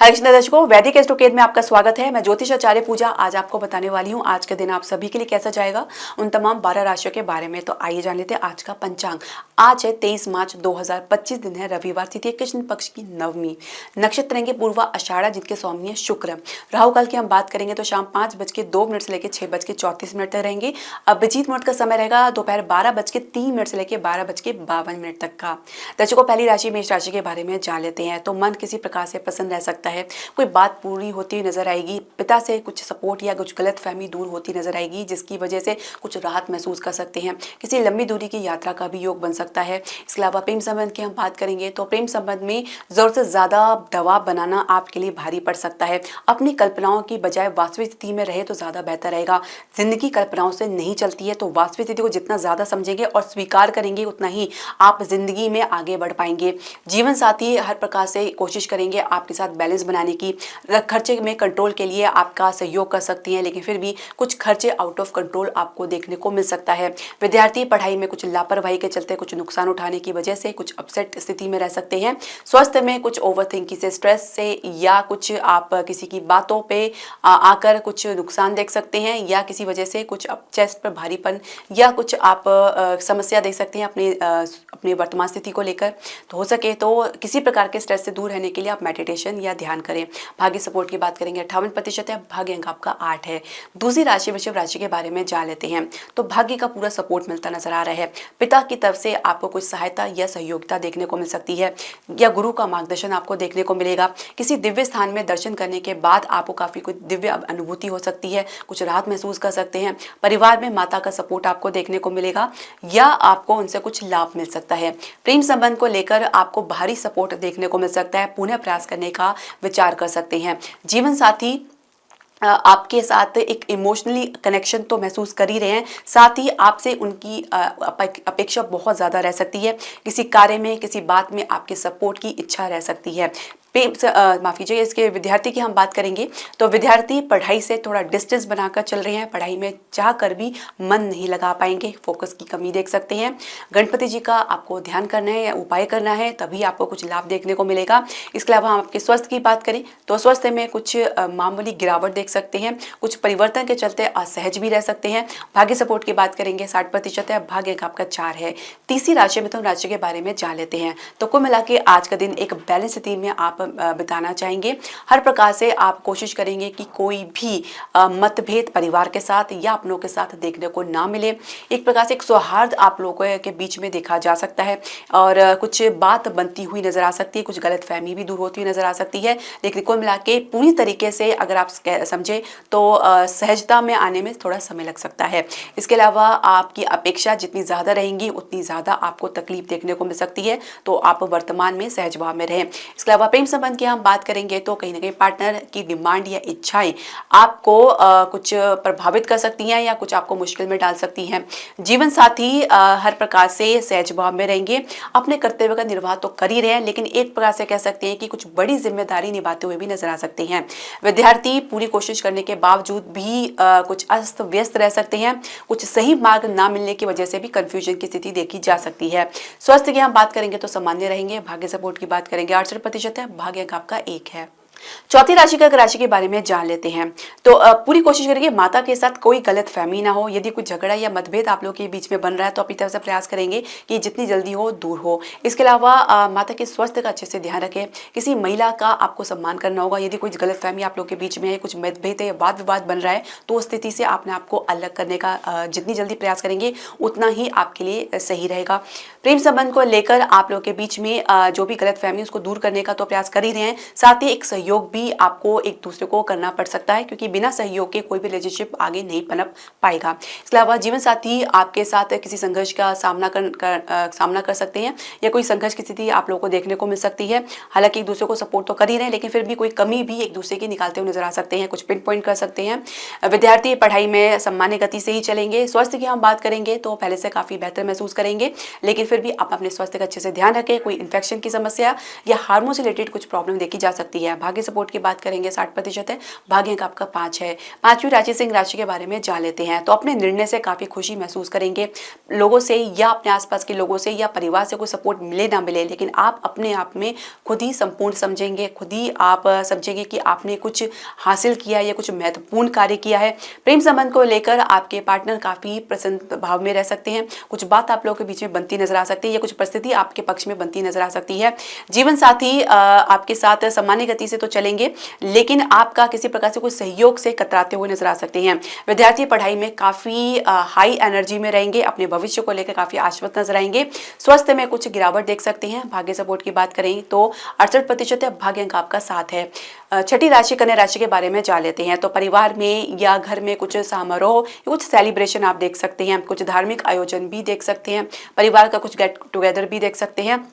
हरिकृष्ण दर्शकों, वैदिक एस्ट्रोकेद में आपका स्वागत है। मैं ज्योतिष आचार्य पूजा आज आपको बताने वाली हूँ आज के दिन आप सभी के लिए कैसा जाएगा, उन तमाम 12 राशियों के बारे में। तो आइए जान लेते हैं आज का पंचांग। आज है 23 मार्च 2025, दिन है रविवार, तिथि कृष्ण पक्ष की नवमी, नक्षत्र रहेंगे पूर्वा आषाढ़ा, जिनके स्वामी है शुक्र। राहु काल की हम बात करेंगे तो शाम 5:02 से लेकर 6:34 तक रहेंगे। अभिजीत मुहूर्त का समय रहेगा दोपहर 12:03 से लेकर 12:52 तक का। दर्शकों, पहली राशि मेष राशि के बारे में जान लेते हैं। तो मन किसी प्रकार से प्रसन्न रह सकता है, कोई बात पूरी होती हुई नजर आएगी, पिता से कुछ सपोर्ट या कुछ गलतफहमी दूर होती नजर आएगी, जिसकी वजह से कुछ राहत महसूस कर सकते हैं। किसी लंबी दूरी की यात्रा का भी योग बन सकता है। इसके अलावा प्रेम संबंध की हम बात करेंगे तो प्रेम संबंध में जरूरत से ज्यादा दबाव बनाना आपके लिए भारी पड़ सकता है। अपनी कल्पनाओं की बजाय वास्तविक स्थिति में रहे तो ज्यादा बेहतर रहेगा। जिंदगी कल्पनाओं से नहीं चलती है, तो वास्तविक स्थिति को जितना ज्यादा समझेंगे और स्वीकार करेंगे उतना ही आप जिंदगी में आगे बढ़ पाएंगे। जीवन साथी हर प्रकार से कोशिश करेंगे आपके साथ बैलेंस बनाने की। खर्चे में कंट्रोल के लिए आपका सहयोग कर सकती हैं, लेकिन फिर भी कुछ खर्चे आउट ऑफ कंट्रोल आपको देखने को मिल सकता है। विद्यार्थी पढ़ाई में कुछ लापरवाही के चलते कुछ नुकसान उठाने की वजह से कुछ अपसेट स्थिति में रह सकते हैं। स्वास्थ्य में कुछ ओवरथिंकिंग से, स्ट्रेस से, या कुछ आप किसी की बातों पे आकर कुछ नुकसान देख सकते हैं, या किसी वजह से कुछ चेस्ट पर भारीपन या कुछ आप समस्या देख सकते हैं अपनी वर्तमान स्थिति को लेकर। तो हो सके तो किसी प्रकार के स्ट्रेस से दूर रहने के लिए आप मेडिटेशन या ध्यान करें। भाग्य सपोर्ट की बात करेंगे 58% है, भाग्य अंक आपका 8 है। दूसरी राशि वृषभ राशि के बारे में जान लेते हैं। तो भाग्य का पूरा सपोर्ट मिलता नजर आ रहा है। पिता की तरफ से आपको कुछ सहायता या सहयोगिता देखने को मिल सकती है, या गुरु का मार्गदर्शन आपको देखने को मिलेगा। किसी दिव्य स्थान में दर्शन करने के बाद आपको काफी कुछ दिव्य अनुभूति हो सकती है, कुछ राहत महसूस कर सकते हैं। परिवार में माता का सपोर्ट आपको देखने को मिलेगा, या आपको उनसे कुछ लाभ मिल सकता है। प्रेम संबंध को लेकर आपको भारी सपोर्ट देखने को मिल सकता है, पुनः प्रयास करने का विचार कर सकते हैं। जीवन साथी आपके साथ एक इमोशनली कनेक्शन तो महसूस कर ही रहे हैं, साथ ही आपसे उनकी अपेक्षा बहुत ज़्यादा रह सकती है। किसी कार्य में, किसी बात में आपके सपोर्ट की इच्छा रह सकती है। माफ़ कीजिए, इसके विद्यार्थी की हम बात करेंगे तो विद्यार्थी पढ़ाई से थोड़ा डिस्टेंस बनाकर चल रहे हैं। पढ़ाई में चाह कर भी मन नहीं लगा पाएंगे, फोकस की कमी देख सकते हैं। गणपति जी का आपको ध्यान करना है या उपाय करना है, तभी आपको कुछ लाभ देखने को मिलेगा। इसके अलावा हम आपके स्वास्थ्य की बात करें तो स्वास्थ्य में कुछ मामूली गिरावट देख सकते हैं, कुछ परिवर्तन के चलते असहज भी रह सकते हैं। भाग्य सपोर्ट की बात करेंगे 60% है, भाग्य अंक आपका 4 है। तीसरी राशि मिथुन राशि के बारे में जान लेते हैं। तो कुल मिला के आज का दिन एक बैलेंस स्थिति में आप बिताना चाहेंगे। हर प्रकार से आप कोशिश करेंगे कि कोई भी मतभेद परिवार के साथ या अपनों के साथ देखने को ना मिले। एक प्रकार से एक सौहार्द आप लोगों के बीच में देखा जा सकता है, और कुछ बात बनती हुई नजर आ सकती है, कुछ गलतफहमी भी दूर होती हुई नजर आ सकती है। लेकिन कुल मिला के पूरी तरीके से अगर आप समझे तो सहजता में आने में थोड़ा समय लग सकता है। इसके अलावा आपकी अपेक्षा जितनी ज्यादा रहेंगी उतनी ज्यादा आपको तकलीफ देखने को मिल सकती है, तो आप वर्तमान में सहज भाव में रहें। इसके अलावा प्रेम संबंध की हम बात करेंगे तो कहीं ना कहीं पार्टनर की डिमांड या इच्छाएं आपको कुछ प्रभावित कर सकती हैं या कुछ आपको मुश्किल में डाल सकती हैं। जीवन साथी हर प्रकार से सहज भाव में रहेंगे, अपने कर्तव्य का निर्वाह तो कर ही रहे हैं, लेकिन एक प्रकार से कह सकते हैं कि कुछ बड़ी जिम्मेदारी निभाते हुए भी नजर आ सकते हैं। विद्यार्थी पूरी कोशिश करने के बावजूद भी कुछ अस्त व्यस्त रह सकते हैं, कुछ सही मार्ग ना मिलने की वजह से भी कंफ्यूजन की स्थिति देखी जा सकती है। स्वास्थ्य की हम बात करेंगे तो सामान्य रहेंगे। भाग्य सपोर्ट की बात करेंगे 68% है, भाग्य अंक आपका 1 है। चौथी राशि का राशि के बारे में जान लेते हैं। तो पूरी कोशिश करेंगे माता के साथ कोई गलत फहमी ना हो। यदि कुछ झगड़ा या मतभेद आप लोगों के बीच में बन रहा है तो अपनी तरफ से प्रयास करेंगे कि जितनी जल्दी हो दूर हो। इसके अलावा माता के स्वास्थ्य का अच्छे से ध्यान रखें। किसी महिला का आपको सम्मान करना होगा। यदि कोई गलत फहमी आप लोग के बीच में है, कुछ मतभेद है, वाद विवाद बन रहा है, तो उस स्थिति से आपने आपको अलग करने का जितनी जल्दी प्रयास करेंगे उतना ही आपके लिए सही रहेगा। प्रेम संबंध को लेकर आप लोग के बीच में जो भी गलत फहमी उसको दूर करने का तो प्रयास कर ही रहे हैं, साथ ही एक सहयोग भी आपको एक दूसरे को करना पड़ सकता है, क्योंकि बिना सहयोग के कोई भी रिलेशनशिप आगे नहीं पनप पाएगा। इसके अलावा जीवन साथी आपके साथ किसी संघर्ष का सामना कर सकते हैं, या कोई संघर्ष की स्थिति आप लोगों को देखने को मिल सकती है। हालांकि एक दूसरे को सपोर्ट तो कर ही रहे हैं, लेकिन फिर भी कोई कमी भी एक दूसरे की निकालते हुए नजर आ सकते हैं, कुछ पिन पॉइंट कर सकते हैं। विद्यार्थी पढ़ाई में सामान्य गति से ही चलेंगे। स्वास्थ्य की हम बात करेंगे तो पहले से काफी बेहतर महसूस करेंगे, लेकिन फिर भी आप अपने स्वास्थ्य का अच्छे से ध्यान रखें। कोई इन्फेक्शन की समस्या या हार्मोन से रिलेटेड कुछ प्रॉब्लम देखी जा सकती है। भाग्य सपोर्ट की बात करेंगे 60% है, भाग्य अंक आपका 5 है। पांचवी राशि सिंह राशि के बारे में जान लेते हैं। तो अपने निर्णय से काफी खुशी महसूस करेंगे। लोगों से या अपने आसपास के लोगों से या परिवार से कोई सपोर्ट मिले ना मिले, लेकिन आप अपने आप में खुद ही संपूर्ण समझेंगे, खुद ही आप समझेंगे कि आपने कुछ हासिल किया या कुछ महत्वपूर्ण कार्य किया है। प्रेम संबंध को लेकर आपके पार्टनर काफी प्रसन्न भाव में रह सकते हैं। कुछ बात आप लोगों के बीच में बनती नजर आ सकती है या कुछ परिस्थिति आपके पक्ष में बनती नजर आ सकती है। जीवन साथी आपके साथ सामान्य गति से तो चलेंगे, लेकिन आपका किसी प्रकार से कोई सहयोग से कतराते हुए नजर आ सकते हैं। विद्यार्थी पढ़ाई में काफी हाई एनर्जी में रहेंगे, अपने भविष्य को लेकर काफी आश्वस्त नजर आएंगे। स्वास्थ्य में कुछ गिरावट देख सकते हैं। भाग्य सपोर्ट की बात करें तो 68% है, भाग्य अंक आपका 7 है। छठी राशि कन्या राशि के बारे में जान लेते हैं। तो परिवार में या घर में कुछ समारोह, कुछ सेलिब्रेशन आप देख सकते हैं, कुछ धार्मिक आयोजन भी देख सकते हैं, परिवार का कुछ गेट टुगेदर भी देख सकते हैं।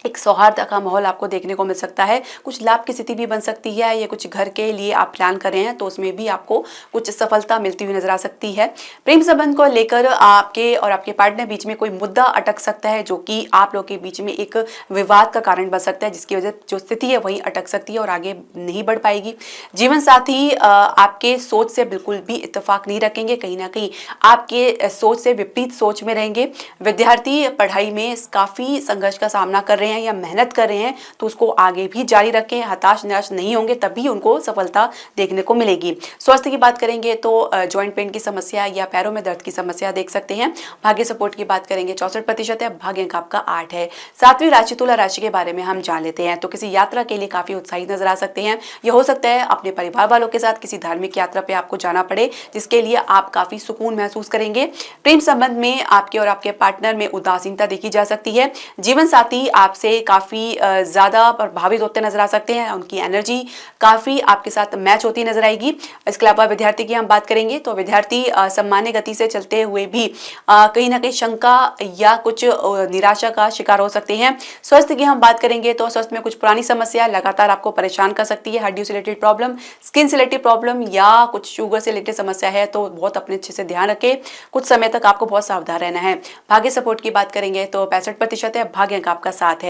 एक सौहार्द का माहौल आपको देखने को मिल सकता है। कुछ लाभ की स्थिति भी बन सकती है। या कुछ घर के लिए आप प्लान कर रहे हैं तो उसमें भी आपको कुछ सफलता मिलती हुई नजर आ सकती है। प्रेम संबंध को लेकर आपके और आपके पार्टनर बीच में कोई मुद्दा अटक सकता है, जो कि आप लोगों के बीच में एक विवाद का कारण बन सकता है, जिसकी वजह जो स्थिति है वही अटक सकती है और आगे नहीं बढ़ पाएगी। जीवन साथी आपके सोच से बिल्कुल भी इत्तेफाक नहीं रखेंगे, कहीं ना कहीं आपके सोच से विपरीत सोच में रहेंगे। विद्यार्थी पढ़ाई में काफी संघर्ष का सामना कर रहे हैं या मेहनत कर रहे हैं तो उसको आगे भी जारी रखें, हताश निराश नहीं होंगे, तभी उनको सफलता देखने को मिलेगी। स्वास्थ्य की बात करेंगे तो जॉइंट पेन की समस्या या पैरों में दर्द की समस्या देख सकते हैं। भाग्य सपोर्ट की बात करेंगे 64% है, भाग्य अंक आपका 8 है। सातवीं राशि तुला राशि के बारे में हम जान लेते हैं। तो किसी यात्रा के लिए काफी उत्साहित नजर आ सकते हैं। यह हो सकता है अपने परिवार वालों के साथ किसी धार्मिक यात्रा पे आपको जाना पड़े, जिसके लिए आप काफी सुकून महसूस करेंगे। प्रेम संबंध में आपके और आपके पार्टनर में उदासीनता देखी जा सकती है। जीवन साथी आपसे काफी ज्यादा प्रभावित होते नजर आ सकते हैं, उनकी एनर्जी काफी आपके साथ मैच होती नजर आएगी। इसके अलावा विद्यार्थी की हम बात करेंगे तो विद्यार्थी सामान्य गति से चलते हुए भी कहीं ना कहीं शंका या कुछ निराशा का शिकार हो सकते हैं। स्वास्थ्य की हम बात करेंगे तो स्वास्थ्य में कुछ पुरानी समस्या लगातार आपको परेशान कर सकती है। हड्डियों से रिलेटेड प्रॉब्लम, स्किन से रिलेटेड प्रॉब्लम या कुछ शुगर से रिलेटेड समस्या है तो बहुत अपने अच्छे से ध्यान रखें। कुछ समय तक आपको बहुत सावधान रहना है। भाग्य सपोर्ट की बात करेंगे तो 65% है, भाग्य अंक आपका 7 है।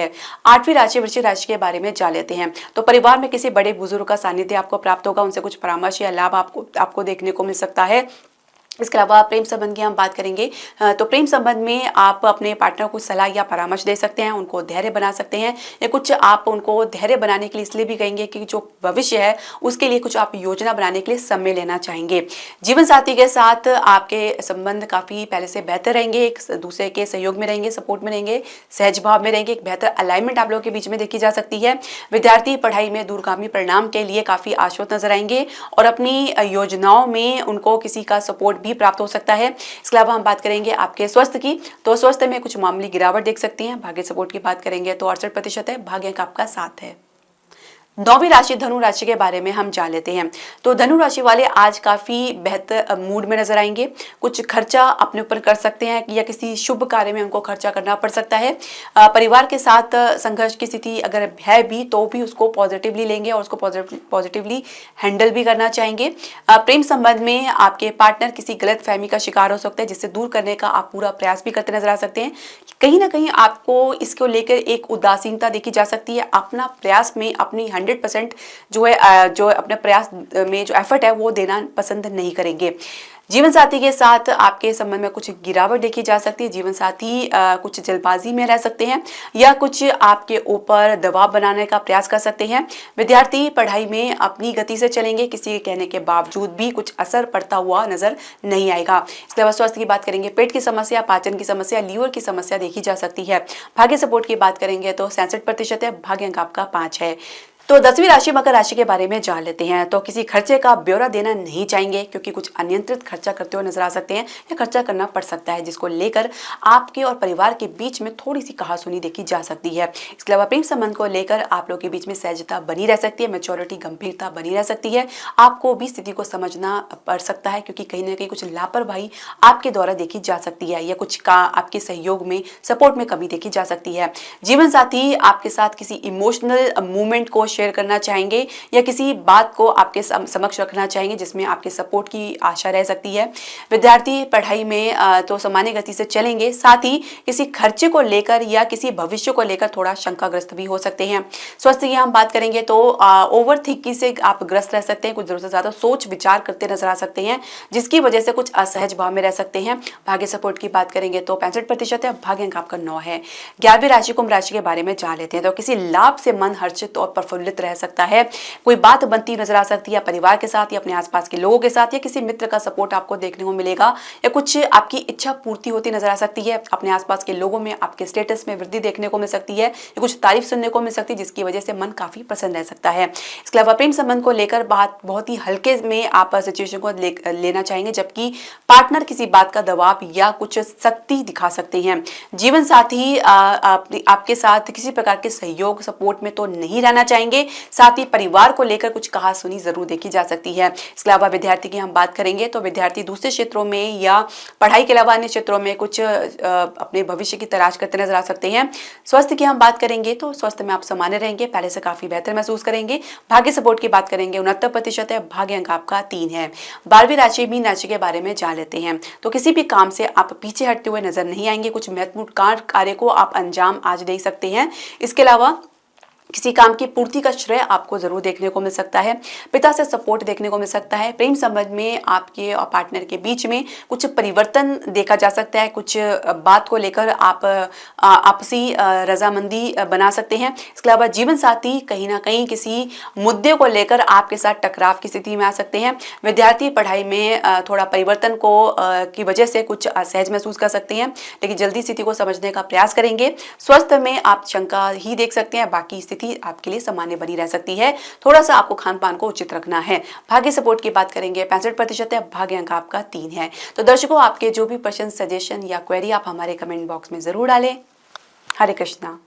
आठवीं राशि वृश्चिक राशि के बारे में जान लेते हैं। तो परिवार में किसी बड़े बुजुर्ग का सानिध्य आपको प्राप्त होगा, उनसे कुछ परामर्श या लाभ आपको देखने को मिल सकता है। इसके अलावा प्रेम संबंध की हम बात करेंगे तो प्रेम संबंध में आप अपने पार्टनर को सलाह या परामर्श दे सकते हैं, उनको धैर्य बना सकते हैं या कुछ आप उनको धैर्य बनाने के लिए इसलिए भी कहेंगे कि जो भविष्य है उसके लिए कुछ आप योजना बनाने के लिए समय लेना चाहेंगे। जीवन साथी के साथ आपके संबंध काफी पहले से बेहतर रहेंगे, एक दूसरे के सहयोग में रहेंगे, सपोर्ट में रहेंगे, सहज भाव में रहेंगे, एक बेहतर अलाइनमेंट आप लोगों के बीच में देखी जा सकती है। विद्यार्थी पढ़ाई में दूरगामी परिणाम के लिए काफी आश्वस्त नजर आएंगे और अपनी योजनाओं में उनको किसी का सपोर्ट भी प्राप्त हो सकता है। इसके अलावा हम बात करेंगे आपके स्वास्थ्य की, तो स्वास्थ्य में कुछ मामूली गिरावट देख सकती हैं। भाग्य सपोर्ट की बात करेंगे तो 68% है, भाग्य अंक आपका 7 है। नौवीं राशि धनु राशि के बारे में हम जान लेते हैं। तो धनु राशि वाले आज काफी बेहतर मूड में नजर आएंगे। कुछ खर्चा अपने ऊपर कर सकते हैं या किसी शुभ कार्य में उनको खर्चा करना पड़ सकता है। परिवार के साथ संघर्ष की स्थिति अगर है भी तो भी उसको पॉजिटिवली लेंगे और उसको पॉजिटिवली हैंडल भी करना चाहेंगे। प्रेम संबंध में आपके पार्टनर किसी गलत फहमी का शिकार हो सकते हैं, जिससे दूर करने का आप पूरा प्रयास भी करते नजर आ सकते हैं। कहीं ना कहीं आपको इसको लेकर एक उदासीनता देखी जा सकती है। अपना प्रयास में अपनी 100% जो है जो अपने प्रयास में जो एफर्ट है वो देना पसंद नहीं करेंगे। जीवन साथी के साथ आपके संबंध में कुछ गिरावट देखी जा सकती है। जीवन साथी कुछ जल्दबाजी में रह सकते हैं या कुछ आपके ऊपर दबाव बनाने का प्रयास कर सकते हैं। विद्यार्थी पढ़ाई में अपनी गति से चलेंगे, किसी के कहने के बावजूद भी कुछ असर पड़ता हुआ नजर नहीं आएगा। इसके अलावा स्वास्थ्य की बात करेंगे, पेट की समस्या, पाचन की समस्या, लीवर की समस्या देखी जा सकती है। भाग्य सपोर्ट की बात करेंगे तो 67% है, भाग्य अंक आपका 5 है। तो 10वीं राशि मकर राशि के बारे में जान लेते हैं। तो किसी खर्चे का ब्यौरा देना नहीं चाहेंगे क्योंकि कुछ अनियंत्रित खर्चा करते हुए नजर आ सकते हैं या खर्चा करना पड़ सकता है, जिसको लेकर आपके और परिवार के बीच में थोड़ी सी कहासुनी देखी जा सकती है। इसके अलावा प्रेम संबंध को लेकर आप लोगों के बीच में सहजता बनी रह सकती है, मैच्योरिटी, गंभीरता बनी रह सकती है। आपको भी स्थिति को समझना पड़ सकता है क्योंकि कहीं ना कहीं कुछ लापरवाही आपके द्वारा देखी जा सकती है या कुछ का आपके सहयोग में, सपोर्ट में कमी देखी जा सकती है। जीवन साथी आपके साथ किसी इमोशनल मूवमेंट को शेयर करना चाहेंगे या किसी बात को आपके समक्ष रखना चाहेंगे जिसमें आपके सपोर्ट की आशा रह सकती है। विद्यार्थी पढ़ाई में तो सामान्य गति से चलेंगे, साथ ही किसी खर्चे को लेकर या किसी भविष्य को लेकर थोड़ा शंकाग्रस्त भी हो सकते हैं। स्वास्थ्य की हम बात करेंगे तो ओवर थिंकिंग से आप ग्रस्त रह सकते हैं, कुछ जरूरत से ज्यादा सोच विचार करते नजर आ सकते हैं, जिसकी वजह से कुछ असहज भाव में रह सकते हैं। भाग्य सपोर्ट की बात करेंगे तो 65% है, भाग्य अंक आपका 9 है। 11वीं राशि कुंभ राशि के बारे में जान लेते हैं। तो किसी लाभ से मन हर्षित और प्रफुल्लित रह सकता है, कोई बात बनती नजर आ सकती है परिवार के साथ या अपने आसपास के लोगों के साथ, या किसी मित्र का सपोर्ट आपको देखने को मिलेगा, या कुछ आपकी इच्छा पूर्ति होती नजर आ सकती है। अपने आसपास के लोगों में आपके स्टेटस में वृद्धि देखने को मिल सकती है, या कुछ तारीफ सुनने को मिल सकती है, जिसकी वजह से मन काफी प्रसन्न रह सकता है। इसके अलावा प्रेम संबंध को लेकर बात बहुत ही हल्के में आप सिचुएशन को लेना चाहेंगे, जबकि पार्टनर किसी बात का दबाव या कुछ सख्ती दिखा सकते हैं। जीवन साथी आपके साथ किसी प्रकार के सहयोग सपोर्ट में तो नहीं रहना चाहेंगे, साथ ही परिवार को लेकर कुछ कहा सुनी जरूर देखी जा सकती है। इसके अलावा विद्यार्थी की हम बात करेंगे तो विद्यार्थी दूसरे क्षेत्रों में या पढ़ाई के अलावा अन्य क्षेत्रों में कुछ अपने भविष्य की तलाश करते नजर आ सकते हैं। स्वास्थ्य की हम बात करेंगे तो स्वास्थ्य में आप सामान्य रहेंगे, पहले से काफी बेहतर महसूस करेंगे। भाग्य सपोर्ट की बात करेंगे 69% है, भाग्य अंक आपका 3 है। 12वीं राशि मीन राशि के बारे में जान लेते हैं। तो किसी भी काम से आप पीछे हटते हुए नजर नहीं आएंगे, कुछ महत्वपूर्ण कार्य को आप अंजाम आज दे सकते हैं। इसके अलावा किसी काम की पूर्ति का श्रेय आपको जरूर देखने को मिल सकता है। पिता से सपोर्ट देखने को मिल सकता है। प्रेम संबंध में आपके और पार्टनर के बीच में कुछ परिवर्तन देखा जा सकता है, कुछ बात को लेकर आप आपसी रजामंदी बना सकते हैं। इसके अलावा जीवन साथी कहीं ना कहीं किसी मुद्दे को लेकर आपके साथ टकराव की स्थिति में आ सकते हैं। विद्यार्थी पढ़ाई में थोड़ा परिवर्तन को की वजह से कुछ असहज महसूस कर सकते हैं, लेकिन जल्दी स्थिति को समझने का प्रयास करेंगे। स्वास्थ्य में आप शंका ही देख सकते हैं, बाकी स्थिति आपके लिए सामान्य बनी रह सकती है। थोड़ा सा आपको खान पान को उचित रखना है। भाग्य सपोर्ट की बात करेंगे 65% है, भाग्य अंक आपका 3 है। तो दर्शकों, आपके जो भी प्रश्न सजेशन या क्वेरी आप हमारे कमेंट बॉक्स में जरूर डालें। हरे कृष्णा।